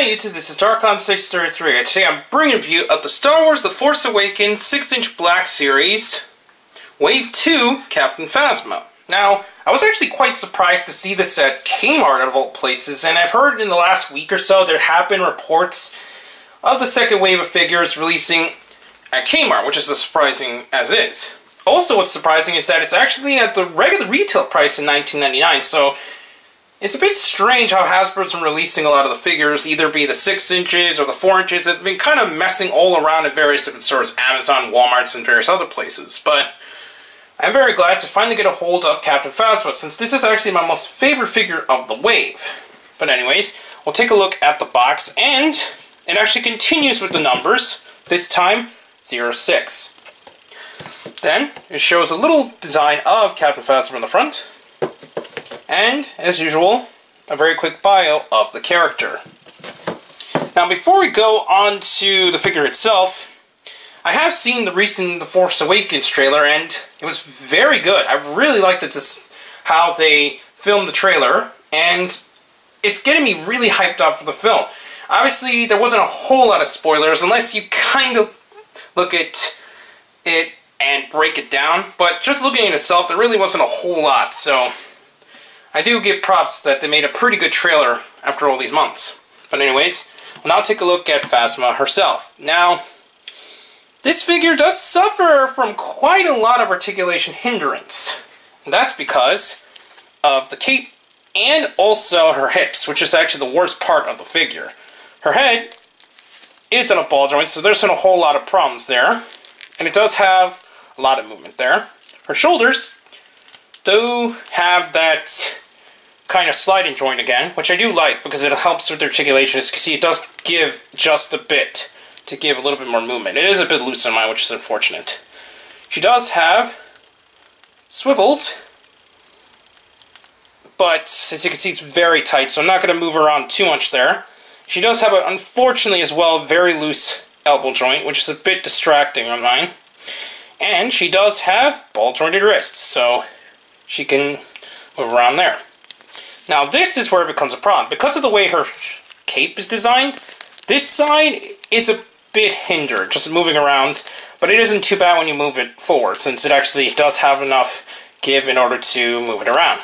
Hi YouTube, this is Darkon633, and today I'm bringing a review of the Star Wars The Force Awakens 6-inch Black Series, Wave 2, Captain Phasma. Now, I was actually quite surprised to see this at Kmart of all places, and I've heard in the last week or so there have been reports of the second wave of figures releasing at Kmart, which is as surprising as it is. Also, what's surprising is that it's actually at the regular retail price in $19.99, so it's a bit strange how Hasbro's been releasing a lot of the figures, either be the 6 inches or the 4 inches. It's been kind of messing all around in various different stores, Amazon, Walmarts, and various other places. But I'm very glad to finally get a hold of Captain Phasma, since this is actually my most favorite figure of the wave. But anyways, we'll take a look at the box, and it actually continues with the numbers, this time 06. Then, it shows a little design of Captain Phasma in the front. And, as usual, a very quick bio of the character. Now, before we go on to the figure itself, I have seen the recent The Force Awakens trailer, and it was very good. I really liked how they filmed the trailer, and it's getting me really hyped up for the film. Obviously, there wasn't a whole lot of spoilers, unless you kind of look at it and break it down, but just looking at itself, there really wasn't a whole lot, so I do give props that they made a pretty good trailer after all these months. But anyways, we'll now take a look at Phasma herself. Now, this figure does suffer from quite a lot of articulation hindrance. And that's because of the cape and also her hips, which is actually the worst part of the figure. Her head is in a ball joint, so there's not a whole lot of problems there. And it does have a lot of movement there. Her shoulders do have that kind of sliding joint again, which I do like because it helps with the articulation. As you can see, it does give just a bit to give a little bit more movement. It is a bit loose on mine, which is unfortunate. She does have swivels, but as you can see, it's very tight, so I'm not going to move around too much there. She does have, unfortunately as well, very loose elbow joint, which is a bit distracting on mine. And she does have ball-jointed wrists, so she can move around there. Now this is where it becomes a problem. Because of the way her cape is designed, this side is a bit hindered, just moving around, but it isn't too bad when you move it forward, since it actually does have enough give in order to move it around.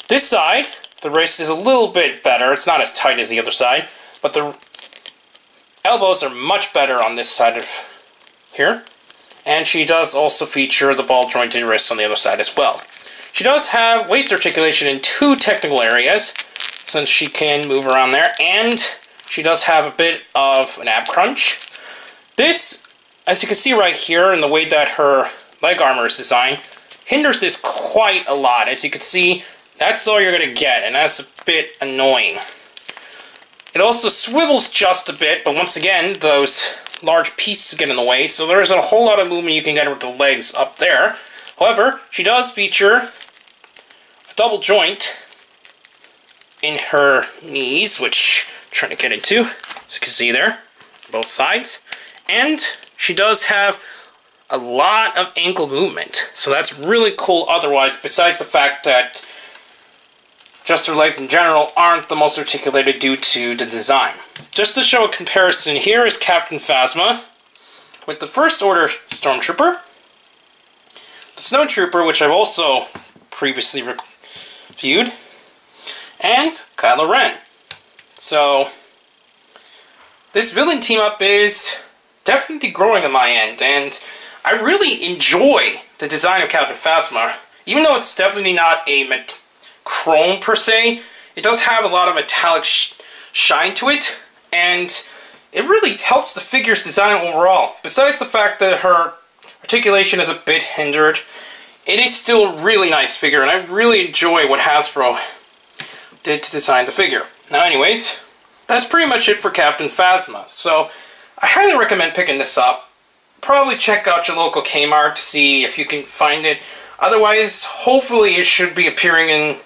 This side, the wrist is a little bit better. It's not as tight as the other side, but the elbows are much better on this side of here. And she does also feature the ball-jointed wrists on the other side as well. She does have waist articulation in 2 technical areas, since she can move around there, and she does have a bit of an ab crunch. This, as you can see right here, in the way that her leg armor is designed, hinders this quite a lot. As you can see, that's all you're going to get, and that's a bit annoying. It also swivels just a bit, but once again, those large pieces get in the way, so there isn't a whole lot of movement you can get with the legs up there. However, she does feature a double joint in her knees, which I'm trying to get into, as you can see there, both sides. And she does have a lot of ankle movement, so that's really cool otherwise, besides the fact that just her legs in general aren't the most articulated due to the design. Just to show a comparison, here is Captain Phasma with the First Order Stormtrooper, the Snow Trooper, which I've also previously reviewed, and Kylo Ren. So, this villain team-up is definitely growing on my end, and I really enjoy the design of Captain Phasma. Even though it's definitely not a chrome per se, it does have a lot of metallic shine to it, and it really helps the figure's design overall. Besides the fact that her articulation is a bit hindered, it is still a really nice figure, and I really enjoy what Hasbro did to design the figure. Now anyways, that's pretty much it for Captain Phasma, so I highly recommend picking this up. Probably check out your local Kmart to see if you can find it. Otherwise, hopefully it should be appearing in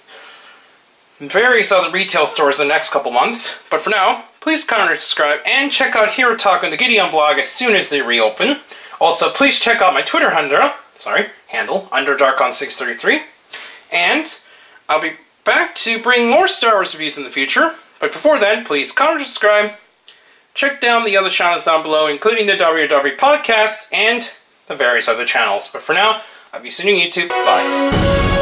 various other retail stores in the next couple months. But for now, please comment, subscribe, and check out Hero Talk on the Gideon blog as soon as they reopen. Also, please check out my Twitter handle, under Darkon633. And I'll be back to bring more Star Wars reviews in the future. But before then, please comment and subscribe. Check down the other channels down below, including the WW Podcast and the various other channels. But for now, I'll be seeing you YouTube. Bye.